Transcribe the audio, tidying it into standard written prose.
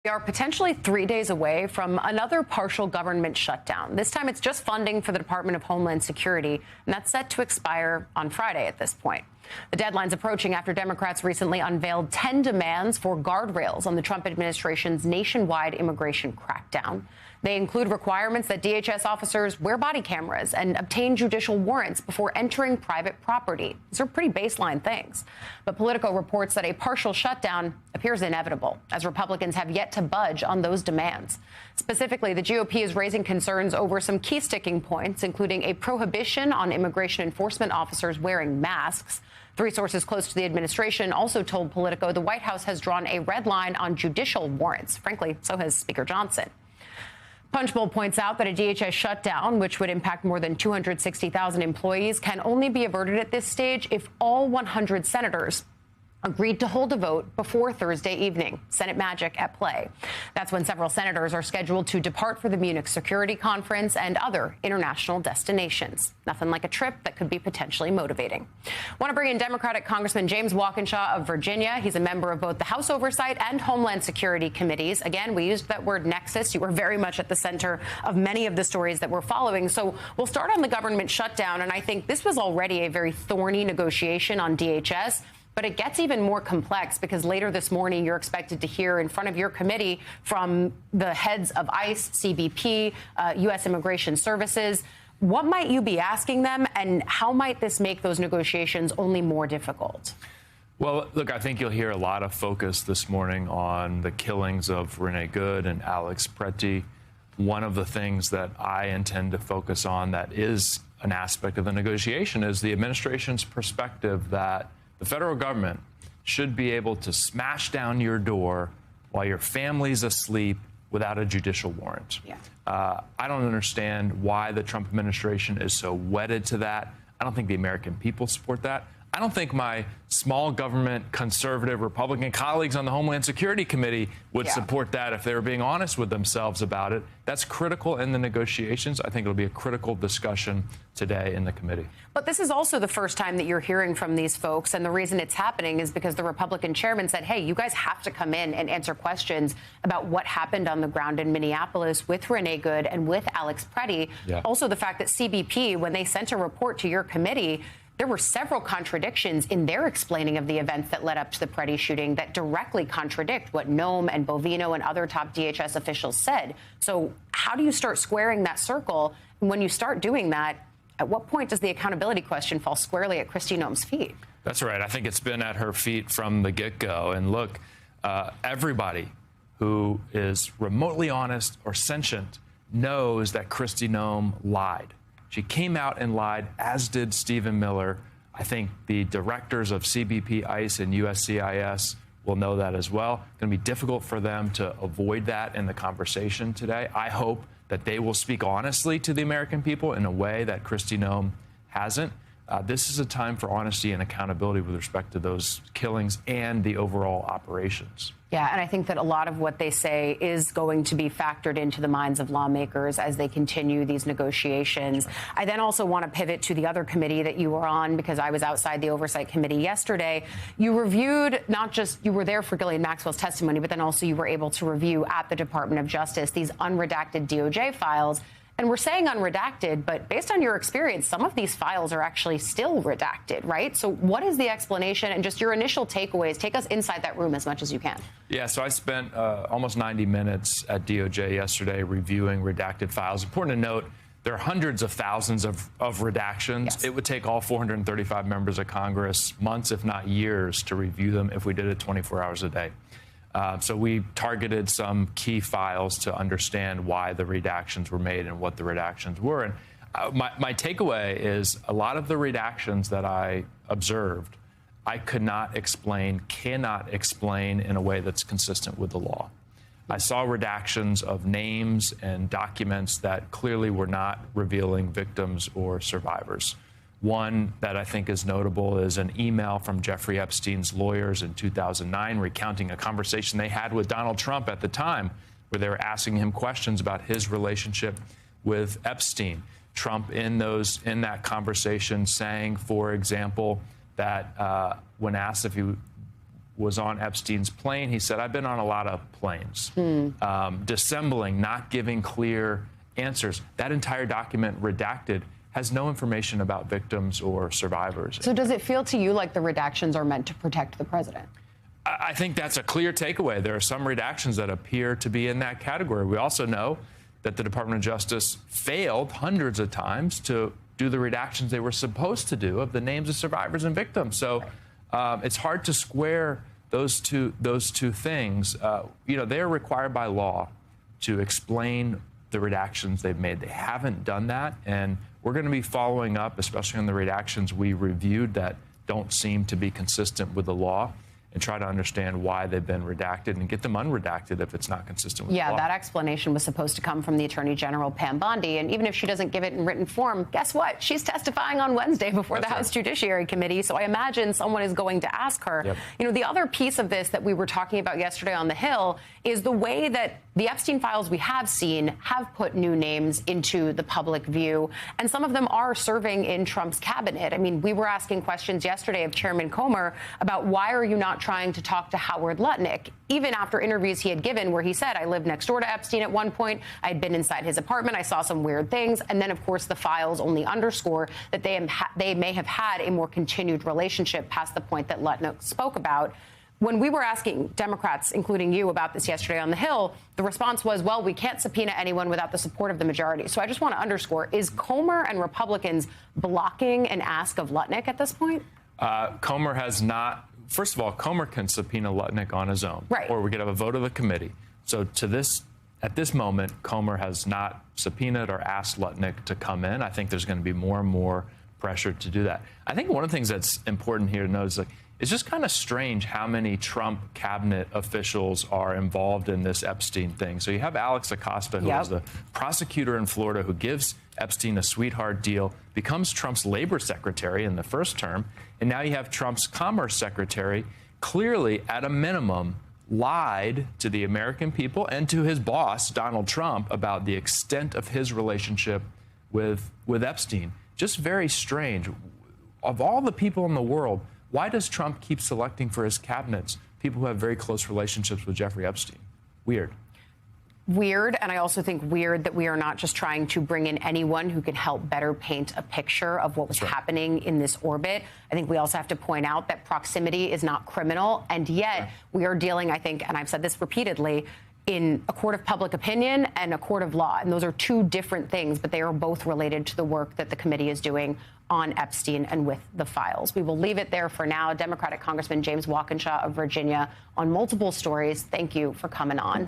We are potentially 3 days away from another partial government shutdown. This time it's just funding for the Department of Homeland Security, and that's set to expire on Friday at this point. The deadline's approaching after Democrats recently unveiled 10 demands for guardrails on the Trump administration's nationwide immigration crackdown. They include requirements that DHS officers wear body cameras and obtain judicial warrants before entering private property. These are pretty baseline things. But Politico reports that a partial shutdown appears inevitable, as Republicans have yet to budge on those demands. Specifically, the GOP is raising concerns over some key sticking points, including a prohibition on immigration enforcement officers wearing masks. Three sources close to the administration also told Politico the White House has drawn a red line on judicial warrants. Frankly, so has Speaker Johnson. Punchbowl points out that a DHS shutdown, which would impact more than 260,000 employees, can only be averted at this stage if all 100 senators agreed to hold a vote before Thursday evening. Senate magic at play. That's when several senators are scheduled to depart for the Munich Security Conference and other international destinations. Nothing like a trip that could be potentially motivating. Want to bring in Democratic Congressman James Walkinshaw of Virginia. He's a member of both the House Oversight and Homeland Security Committees. Again, we used that word nexus. You were very much at the center of many of the stories that we're following. So we'll start on the government shutdown. And I think this was already a very thorny negotiation on DHS. But it gets even more complex because later this morning, you're expected to hear in front of your committee from the heads of ICE, CBP, U.S. Immigration Services. What might you be asking them, and how might this make those negotiations only more difficult? Well, look, I think you'll hear a lot of focus this morning on the killings of Renee Good and Alex Pretty. One of the things that I intend to focus on that is an aspect of the negotiation is the administration's perspective that the federal government should be able to smash down your door while your family's asleep without a judicial warrant. Yeah. I don't understand why the Trump administration is so wedded to that. I don't think the American people support that. I don't think my small government conservative Republican colleagues on the Homeland Security Committee would support that if they were being honest with themselves about it. That's critical in the negotiations. I think it'll be a critical discussion today in the committee. But this is also the first time that you're hearing from these folks. And the reason it's happening is because the Republican chairman said, hey, you guys have to come in and answer questions about what happened on the ground in Minneapolis with Renee Good and with Alex Pretty. Yeah. Also, the fact that CBP, when they sent a report to your committee, there were several contradictions in their explaining of the events that led up to the Pretty shooting that directly contradict what Noem and Bovino and other top DHS officials said. So how do you start squaring that circle? And when you start doing that, at what point does the accountability question fall squarely at Kristi Noem's feet? That's right. I think it's been at her feet from the get-go. And look, everybody who is remotely honest or sentient knows that Kristi Noem lied. She came out and lied, as did Stephen Miller. I think the directors of CBP, ICE, and USCIS will know that as well. It's going to be difficult for them to avoid that in the conversation today. I hope that they will speak honestly to the American people in a way that Kristi Noem hasn't. This is a time for honesty and accountability with respect to those killings and the overall operations. Yeah, and I think that a lot of what they say is going to be factored into the minds of lawmakers as they continue these negotiations. I then also want to pivot to the other committee that you were on, because I was outside the Oversight Committee yesterday. You reviewed, not just you were there for Ghislaine Maxwell's testimony, but then also you were able to review at the Department of Justice these unredacted DOJ files. And we're saying unredacted, but based on your experience, some of these files are actually still redacted, right? So what is the explanation, and just your initial takeaways? Take us inside that room as much as you can. Yeah, so I spent almost 90 minutes at DOJ yesterday reviewing redacted files. Important to note, there are hundreds of thousands of redactions. Yes. It would take all 435 members of Congress months, if not years, to review them if we did it 24 hours a day. So we targeted some key files to understand why the redactions were made and what the redactions were. And my takeaway is a lot of the redactions that I observed, I cannot explain in a way that's consistent with the law. I saw redactions of names and documents that clearly were not revealing victims or survivors. One that I think is notable is an email from Jeffrey Epstein's lawyers in 2009 recounting a conversation they had with Donald Trump at the time, where they were asking him questions about his relationship with Epstein. Trump in that conversation saying, for example, that when asked if he was on Epstein's plane. He said, I've been on a lot of planes, dissembling, not giving clear answers. That entire document, redacted, has no information about victims or survivors. So does it feel to you like the redactions are meant to protect the president? I think that's a clear takeaway. There are some redactions that appear to be in that category. We also know that the Department of Justice failed hundreds of times to do the redactions they were supposed to do of the names of survivors and victims. So it's hard to square those two things. They're required by law to explain the redactions they've made. They haven't done that, and we're going to be following up, especially on the redactions we reviewed that don't seem to be consistent with the law, and try to understand why they've been redacted and get them unredacted if it's not consistent with the law. Yeah, that explanation was supposed to come from the Attorney General, Pam Bondi. And even if she doesn't give it in written form, guess what? She's testifying on Wednesday before the House Judiciary Committee. So I imagine someone is going to ask her. Yep. You know, the other piece of this that we were talking about yesterday on the Hill is the way that the Epstein files we have seen have put new names into the public view. And some of them are serving in Trump's cabinet. I mean, we were asking questions yesterday of Chairman Comer about why are you not trying to talk to Howard Lutnick, even after interviews he had given where he said, I lived next door to Epstein at one point. I'd been inside his apartment. I saw some weird things. And then, of course, the files only underscore that they may have had a more continued relationship past the point that Lutnick spoke about. When we were asking Democrats, including you, about this yesterday on the Hill, the response was, well, we can't subpoena anyone without the support of the majority. So I just want to underscore, is Comer and Republicans blocking an ask of Lutnick at this point? Comer has not. First of all, Comer can subpoena Lutnick on his own, right, or we could have a vote of the committee. So at this moment, Comer has not subpoenaed or asked Lutnick to come in. I think there's going to be more and more pressure to do that. I think one of the things that's important here to note is it's just kind of strange how many Trump cabinet officials are involved in this Epstein thing. So you have Alex Acosta, who is the prosecutor in Florida, who gives Epstein a sweetheart deal, becomes Trump's labor secretary in the first term, and now you have Trump's commerce secretary, clearly, at a minimum, lied to the American people and to his boss, Donald Trump, about the extent of his relationship with Epstein. Just very strange. Of all the people in the world, why does Trump keep selecting for his cabinets people who have very close relationships with Jeffrey Epstein? Weird. Weird, and I also think weird that we are not just trying to bring in anyone who can help better paint a picture of what was happening in this orbit. I think we also have to point out that proximity is not criminal, and yet we are dealing, I think, and I've said this repeatedly, in a court of public opinion and a court of law. And those are two different things, but they are both related to the work that the committee is doing on Epstein and with the files. We will leave it there for now. Democratic Congressman James Walkinshaw of Virginia on multiple stories. Thank you for coming on.